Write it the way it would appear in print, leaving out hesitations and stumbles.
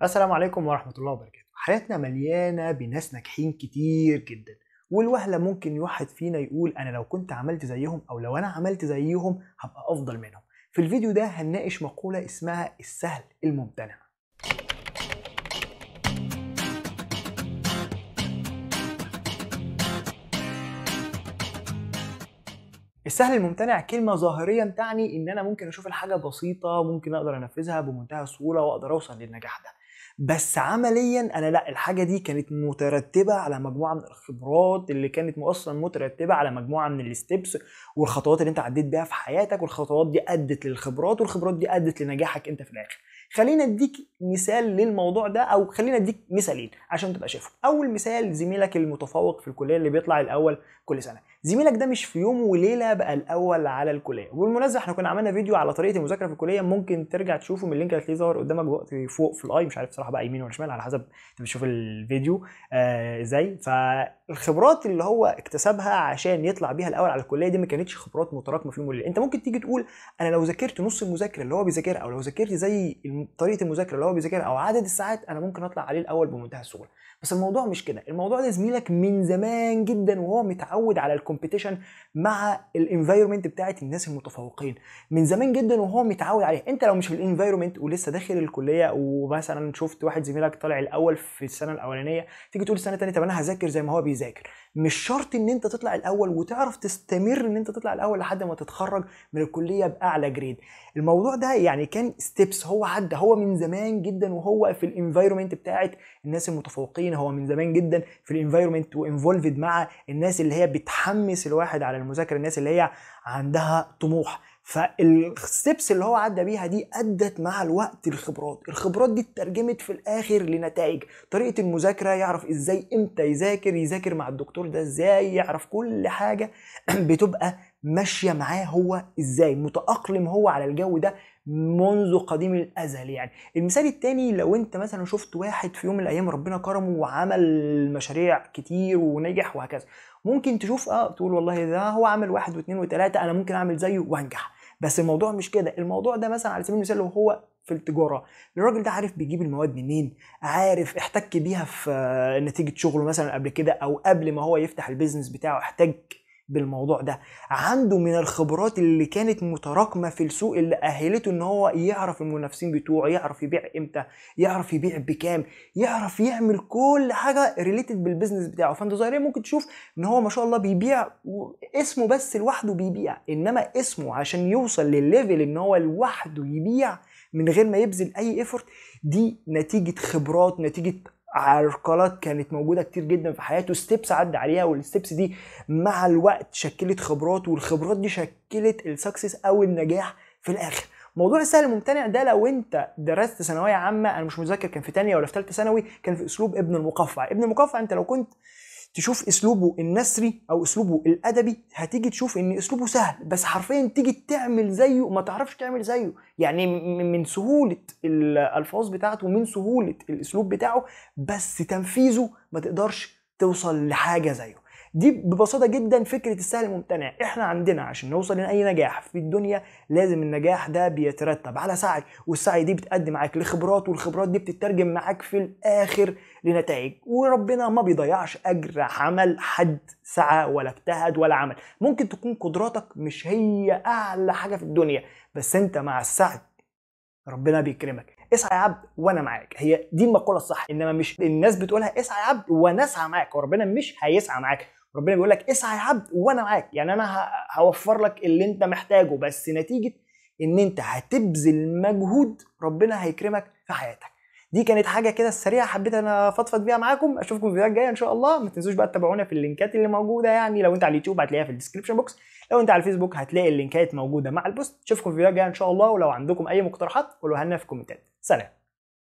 السلام عليكم ورحمة الله وبركاته. حياتنا مليانة بناس ناجحين كتير جدا، والوهلة ممكن واحد فينا يقول أنا لو كنت عملت زيهم أو لو أنا عملت زيهم هبقى أفضل منهم. في الفيديو ده هنناقش مقولة اسمها السهل الممتنع. السهل الممتنع كلمة ظاهريا تعني إن أنا ممكن أشوف الحاجة بسيطة، ممكن أقدر أنفذها بمنتهى السهولة وأقدر أوصل للنجاح ده. بس عمليا أنا لا، الحاجة دي كانت مترتبة على مجموعة من الخبرات اللي كانت أصلا مترتبة على مجموعة من الستبس والخطوات اللي أنت عديت بيها في حياتك، والخطوات دي أدت للخبرات، والخبرات دي أدت لنجاحك أنت في الآخر. خلينا أديك مثال للموضوع ده، أو خلينا أديك مثالين عشان تبقى شايفهم. أول مثال زميلك المتفوق في الكلية اللي بيطلع الأول كل سنة. زميلك ده مش في يوم وليله بقى الاول على الكليه. وبالمناسبه احنا كنا عملنا فيديو على طريقه المذاكره في الكليه، ممكن ترجع تشوفه من اللينك اللي هتلاقيه ظاهر قدامك دلوقتي فوق في الاي، مش عارف صراحه بقى يمين ولا شمال على حسب انت بتشوف الفيديو ازاي. فالخبرات اللي هو اكتسبها عشان يطلع بيها الاول على الكليه دي ما كانتش خبرات متراكمه في يوم وليله. انت ممكن تيجي تقول انا لو ذاكرت نص المذاكره اللي هو بيذاكرها، او لو ذاكرت زي طريقه المذاكره اللي هو بيذاكرها او عدد الساعات، انا ممكن اطلع عليه الاول بمنتهى السهوله. بس الموضوع مش كده. الموضوع ده زميلك من زمان جدا وهو متعود على الكومبيتيشن مع الانفايرمنت بتاعت الناس المتفوقين من زمان جدا وهو متعود عليه. انت لو مش في الانفايرمنت ولسه داخل الكليه، ومثلا شفت واحد زميلك طالع الاول في السنه الاولانيه، تيجي تقول السنه الثانيه طب انا هذاكر زي ما هو بيذاكر. مش شرط ان انت تطلع الاول وتعرف تستمر ان انت تطلع الاول لحد ما تتخرج من الكليه باعلى جريد. الموضوع ده يعني كان ستيبس هو عدى، هو من زمان جدا وهو في الانفايرمنت بتاعت الناس المتفوقين، هو من زمان جدا في الانفايرمنت وانفولفد مع الناس اللي هي بتحمس الواحد على المذاكره، الناس اللي هي عندها طموح. فالستبس اللي هو عدى بيها دي ادت مع الوقت الخبرات دي اترجمت في الاخر لنتائج. طريقه المذاكره، يعرف ازاي امتى يذاكر مع الدكتور ده ازاي، يعرف كل حاجه بتبقى ماشيه معاه هو ازاي، متاقلم هو على الجو ده منذ قديم الازل. يعني المثال التاني، لو انت مثلا شفت واحد في يوم من الايام ربنا كرمه وعمل مشاريع كتير ونجح وهكذا، ممكن تشوف تقول والله ده هو عمل واحد واثنين وثلاثة، انا ممكن اعمل زيه وانجح. بس الموضوع مش كده. الموضوع ده مثلا على سبيل المثال لو هو في التجارة، الراجل ده عارف بيجيب المواد منين، عارف احتك بيها في نتيجة شغله مثلا قبل كده، او قبل ما هو يفتح البيزنس بتاعه احتاج بالموضوع ده. عنده من الخبرات اللي كانت متراكمه في السوق اللي اهلته ان هو يعرف المنافسين بتوعه، يعرف يبيع امتى، يعرف يبيع بكام، يعرف يعمل كل حاجه ريليتد بالبيزنس بتاعه. فانت ظاهريا ممكن تشوف ان هو ما شاء الله بيبيع اسمه بس لوحده بيبيع، انما اسمه عشان يوصل للليفل ان هو لوحده يبيع من غير ما يبذل اي ايفورت، دي نتيجه خبرات، نتيجه عرقلات كانت موجوده كتير جدا في حياته، ستيبس عدى عليها، والستيبس دي مع الوقت شكلت خبرات، والخبرات دي شكلت السكسس او النجاح في الاخر. موضوع السهل الممتنع ده لو انت درست ثانويه عامه، انا مش مذاكر كان في ثانيه ولا في ثالثه ثانوي، كان في اسلوب ابن المقفع. ابن المقفع انت لو كنت تشوف اسلوبه النثري او اسلوبه الادبي، هتيجي تشوف ان اسلوبه سهل، بس حرفيا تيجي تعمل زيه ما تعرفش تعمل زيه. يعني من سهوله الالفاظ بتاعته ومن سهوله الاسلوب بتاعه، بس تنفيذه ما تقدرش توصل لحاجه زيه. دي ببساطه جدا فكره السهل الممتنع. احنا عندنا عشان نوصل لاي نجاح في الدنيا لازم النجاح ده بيترتب على سعي، والسعي دي بتقدم معاك لخبرات، والخبرات دي بتترجم معاك في الاخر لنتائج. وربنا ما بيضيعش اجر عمل حد سعى ولا اجتهد ولا عمل. ممكن تكون قدراتك مش هي اعلى حاجه في الدنيا، بس انت مع السعي ربنا بيكرمك. اسعى يا عبد وانا معاك، هي دي المقوله الصح. انما مش الناس بتقولها اسعى يا عبد وانا اسعى معاك، وربنا مش هيسعى معاك. ربنا بيقول لك اسعى يا عبد وانا معاك، يعني انا هوفر لك اللي انت محتاجه، بس نتيجه ان انت هتبذل مجهود ربنا هيكرمك في حياتك. دي كانت حاجه كده السريعه حبيت انا افضفض بيها معاكم. اشوفكم في الفيديوهات الجايه ان شاء الله. ما تنسوش بقى تتابعونا في اللينكات اللي موجوده، يعني لو انت على اليوتيوب هتلاقيها في الديسكربشن بوكس، لو انت على الفيسبوك هتلاقي اللينكات موجوده مع البوست. اشوفكم في الفيديوهات الجايه ان شاء الله، ولو عندكم اي مقترحات قولوها لنا في الكومنتات. سلام.